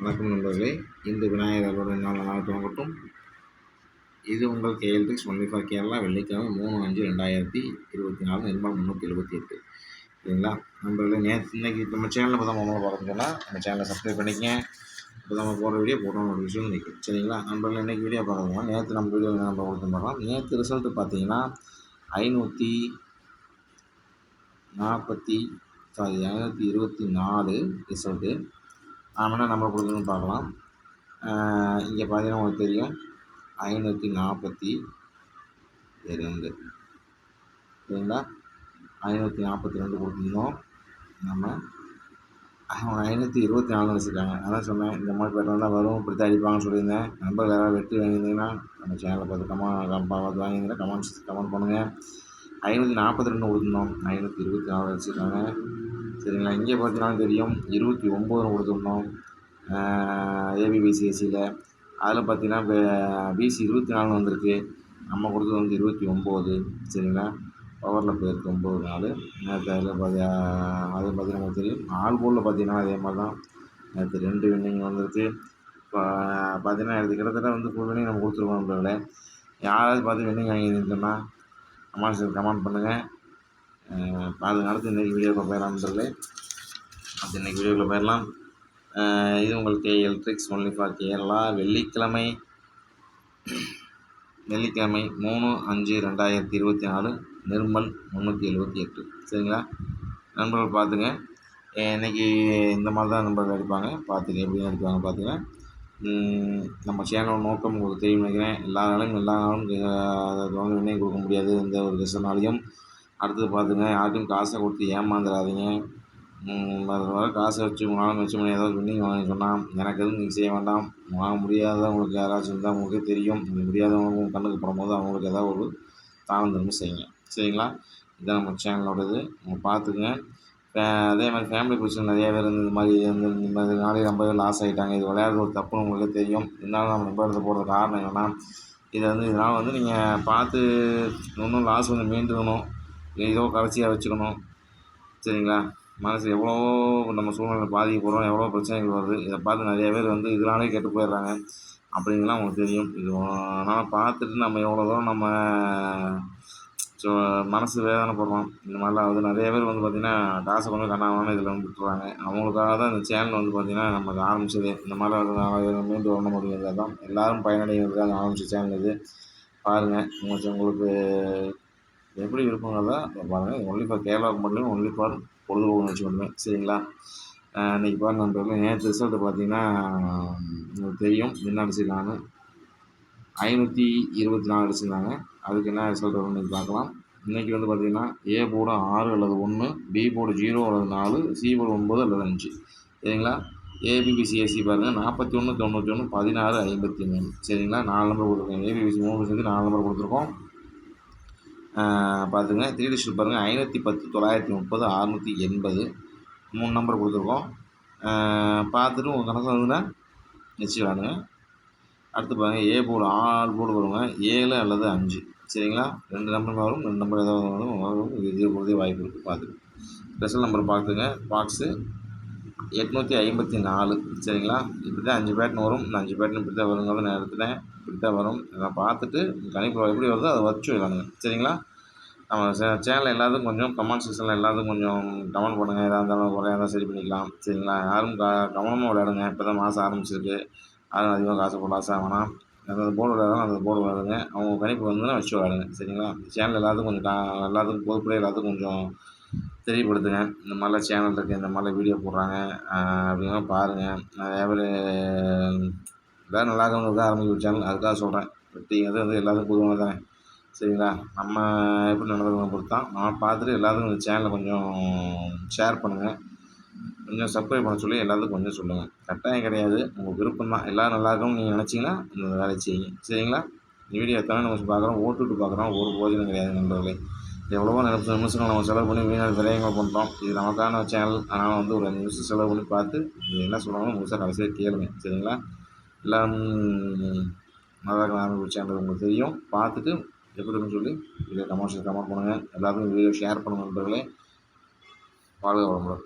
வணக்கம் நண்பர்களே. இன்று விநாயகர் அருளுடன் நாள் நல்லாக துவங்கட்டும். இது உங்கள் கேஎல்டிக்ஸ் ஒன்லி ஃபார் கேரளா. வெள்ளிக்கிழமை 3/5/2024 நிர்மல் 378. சரிங்களா நண்பர்களே, இன்னைக்கு நம்ம சேனலில் இப்போ தான் மொபைல் பார்க்குறதுனா நம்ம சேனலை சப்ஸ்கிரைப் பண்ணிக்கங்க. இப்போ நம்ம போகிற வீடியோ போட்டோம் ஒரு விஷயம் நிற்கும். சரிங்களா நண்பர்களே, இன்றைக்கி வீடியோ பார்க்குறோம். நேற்று நம்ம வீடியோ நம்ம கொடுத்து பார்க்கலாம். நேற்று ரிசல்ட்டு பார்த்தீங்கன்னா 524 ரிசல்ட்டு. ஆனால் நம்ம கொடுக்குறதுன்னு பார்க்கலாம். இங்கே பார்த்தீங்கன்னா உங்களுக்கு தெரியும் 542. சரிங்களா 542 கொடுத்துருந்தோம். நம்ம 524 வச்சுருக்காங்க. அதான் சொன்னேன், இந்த மாதிரி பேட்டர்ன் தான் வரும், இப்படி தான் அடிப்பாங்கன்னு சொல்லியிருந்தேன். நம்பர் யாராவது வெற்றி வாங்கியிருந்தீங்கன்னா நம்ம சேனலை பார்த்து பார்த்து வாங்கியிருந்தீங்கன்னா கமெண்ட் பண்ணுங்கள். 542 கொடுத்துருந்தோம், 524 வச்சுருக்காங்க. சரிங்களா, இங்கே பார்த்தீங்கன்னா தெரியும் 29 கொடுத்துருந்தோம் ஏபிபிசிஎஸ்சியில். அதில் பார்த்தீங்கன்னா இப்போ பிசி 24 வந்திருக்கு. நம்ம கொடுத்தது வந்து 29. சரிங்களா, பவரில் போயிருக்கு 9 நேற்று. அதில் அது பார்த்தீங்கன்னா நமக்கு தெரியும். ஆல் போர்டில் பார்த்தீங்கன்னா அதே மாதிரி தான். நேற்று 2 வின்னிங் வந்திருக்கு. இப்போ பார்த்தீங்கன்னா இது கிட்டத்தட்ட வந்து ஃபுல் வின்னிங் நம்ம கொடுத்துருக்கோம். நண்பர்களே, யாராவது பார்த்து வின்னிங் வாங்கியிருந்தோம்னா கமெண்ட் பண்ணுங்கள். அதுக்கு அடுத்து இன்றைக்கி வீடியோக்குள்ளே போயிடலாம் நண்பர்களே. அது இன்றைக்கி வீடியோக்குள்ளே போயிடலாம். இது உங்களுக்கு எலக்ட்ரிக்ஸ் ஒன்லி ஃபார் கேரளா. வெள்ளிக்கிழமை 3/5/2024 நிர்மல் 378. சரிங்களா நண்பர்கள், பார்த்துங்க. இன்றைக்கி இந்த மாதிரி தான் நண்பர்கள் அடிப்பாங்க. பார்த்துங்க எப்படி அடிப்பாங்க பார்த்துங்க. நம்ம சேனல் நோக்கம் உங்களுக்கு தெரியும் நினைக்கிறேன். எல்லா நாளும் அதை வந்து விண்ணை கொடுக்க முடியாது எந்த ஒரு கஷ்டனாலையும். அடுத்தது பார்த்துங்க, யாருக்கும் காசை கொடுத்து ஏமாந்துடாதீங்க. வர காசை வச்சு உங்களால் மிச்சம் பண்ணி ஏதாவது வின்னிங் வாங்க சொன்னால் எனக்கு எதுவும் நீங்கள் செய்ய வேண்டாம். வாங்க முடியாதவங்களுக்கு யாராச்சும் இருந்தால் உங்களுக்கே தெரியும். முடியாதவங்க உங்கள் கண்ணுக்கு போடும்போது அவங்களுக்கு ஏதாவது ஒரு தானம் திரும்ப செய்யுங்க. சரிங்களா, இதுதான் நம்ம சேனலோடது, அவங்க பார்த்துக்குங்க. அதே மாதிரி ஃபேமிலி பிரச்சனை நிறையா பேர் இந்த மாதிரி நாளைக்கு ரொம்ப லாஸ் ஆகிட்டாங்க. இது விளையாடுறது ஒரு தப்புன்னு உங்களுக்கே தெரியும். இருந்தாலும் நம்ம ரொம்ப இடத்த போடுற காரணம் என்னென்னா, இதனால் வந்து நீங்கள் பார்த்து இன்னும் லாஸ் வந்து மீண்டுக்கணும், ஏதோ கடைசியாக வச்சுக்கணும். சரிங்களா, மனசு எவ்வளோ நம்ம சூழ்நிலை பாதிக்கப்படுறோம், எவ்வளோ பிரச்சனைகள் வருது. இதை பார்த்து நிறைய பேர் வந்து இதனாலே கெட்டு போயிடுறாங்க அப்படிங்கலாம் உங்களுக்கு தெரியும். இது அதனால் பார்த்துட்டு நம்ம எவ்வளோ தூரம் நம்ம மனசு வேதனைப்படுறோம். இந்த மாதிரிலாம் வந்து நிறைய பேர் வந்து பார்த்திங்கன்னா காசை கொஞ்சம் கண்ணாமன்னு இதில் வந்து விட்டுறாங்க. அவங்களுக்காக தான் இந்த சேனல் வந்து பார்த்திங்கன்னா நமக்கு ஆரம்பிச்சது. இந்த மாதிரிலாம் மீண்டு வரணும் அப்படிங்கிறது தான் எல்லோரும் பயனடைகிறதுக்காக ஆரம்பித்த சேனல் இது. பாருங்கள், உங்களுக்கு எப்படி விருப்பங்கிறத பாருங்கள். ஒன்லி ஃபார் கேரளாவுக்கு மட்டும், ஒன்லி ஃபார் பொழுதுபோக்கு நிகழ்ச்சி மட்டுமே. சரிங்களா, இன்றைக்கி பாருங்கள் நண்பர்களே, நேற்று ரிசல்ட்டு பார்த்தீங்கன்னா உங்களுக்கு தெரியும் என்ன அடிச்சிருக்காங்க. 524 அடிச்சிருந்தாங்க. அதுக்கு என்ன ரிசல்ட் வரும்னு நீங்கள் பார்க்கலாம். இன்றைக்கி வந்து பார்த்திங்கன்னா ஏ போர்டு 6 அல்லது 1, பி போர்டு 0 அல்லது 4, சி போர்டு 9 அல்லது 5. சரிங்களா, ஏபிபிசிஎஸ்சி பாருங்கள் 41 91 16 53. சரிங்களா, 4 நம்பர் கொடுத்துருக்கோம். ஏபிபிசி 3 சேர்த்து 4 நம்பர் கொடுத்துருக்கோம். பார்த்துங்க. 3 டிஜிட் பாருங்கள் 510 930 680 3 நம்பர் கொடுத்துருக்கோம். பார்த்துட்டு உங்கள் கணக்கில் வந்துன்னா நிச்சயம் வாங்க. அடுத்து பாருங்கள், ஏ போர்டு ஆல் போர்டு வருங்க 7 அல்லது 5. சரிங்களா, 2 நம்பர் வரும், 2 நம்பர் ஏதாவது வரும், இது கொடுத்தே வாய்ப்பு இருக்குது. பார்த்துட்டு ஸ்பெஷல் நம்பர் பார்த்துங்க. பாக்ஸு 854. சரிங்களா, இப்படி தான் 5 பேட்டன் வரும். இந்த 5 பேட்டன் இப்படி தான் வருங்கிறத நான் எடுத்துட்டேன். இப்படி தான் வரும். நான் பார்த்துட்டு கணிப்பு எப்படி வருதோ அதை வச்சு விளாடுங்க. சரிங்களா, நம்ம சேனலில் எல்லாத்துக்கும் கொஞ்சம் கமெண்ட் செக்ஷனில் எல்லாத்துக்கும் கொஞ்சம் கமெண்ட் பண்ணுங்கள். எதாக இருந்தாலும் குறையாக இருந்தாலும் சரி பண்ணிக்கலாம். சரிங்களா, யாரும் கவனமாக விளையாடுங்க. இப்போ தான் மாதம் ஆரம்பிச்சிருக்கு. யாரும் அதிகமாக காசு போட ஆசை வேணாம். அந்த போர்டு விளையாடுறாங்க, அந்த போர்டு விளையாடுங்க. அவங்க கணிப்பு வந்துன்னா வச்சு விளையாடுங்க. சரிங்களா, சேனல் எல்லாத்துக்கும் கொஞ்சம் எல்லாத்துக்கும் பொதுப்படையாக எல்லாத்துக்கும் கொஞ்சம் தெரியப்படுத்துங்க. இந்த மாதிரிலாம் சேனல் இருக்குது, இந்த மாதிரிலாம் வீடியோ போடுறாங்க அப்படின்னா பாருங்கள். நிறையா பேர் எல்லோரும் நல்லா இருக்கிறவங்களுக்கு ஆரம்பிக்கிற சேனல், அதுக்காக சொல்கிறேன். வெட்டிங்கிறது வந்து எல்லாத்துக்கும் பொதுவாக தானே. சரிங்களா, நம்ம எப்படி நடந்துக்கிறோம் பொறுத்து தான். நம்ம பார்த்துட்டு எல்லாத்துக்கும் இந்த சேனலை கொஞ்சம் ஷேர் பண்ணுங்கள், கொஞ்சம் சப்ஸ்கிரைப் பண்ண சொல்லி எல்லாத்துக்கும் கொஞ்சம் சொல்லுங்கள். கட்டாயம் கிடையாது, உங்கள் விருப்பம் தான். எல்லோரும் நல்லா இருக்கணும்னு நீங்கள் நினச்சிங்கன்னா இந்த வேலையை செய்யுங்க. சரிங்களா, இந்த வீடியோ எத்தனை நம்ம பார்க்குறோம், ஓட்டுவிட்டு பார்க்குறோம், ஒரு போதிலும் கிடையாது நண்பர்களே. எவ்வளவோ நிமிஷங்கள் நம்ம செலவு பண்ணி வீணாக விரயங்கள் பண்ணுறோம். இது நமக்கான சேனல். அதனால் வந்து ஒரு 5 நிமிஷம் செலவு பண்ணி பார்த்து இது என்ன சொல்கிறாங்களோ முழுசாக கடைசியாக கேளுங்க. சரிங்களா, எல்லாம் நல்லா ஆரம்பிச்ச சேனல் உங்களுக்கு தெரியும். பார்த்துட்டு எப்படி இருக்குன்னு சொல்லி இதை கமெண்ட் பண்ணுங்கள். எல்லாத்துக்கும் வீடியோ ஷேர் பண்ணுங்கள் நண்பர்களே. வாழ்க வளமுடன்.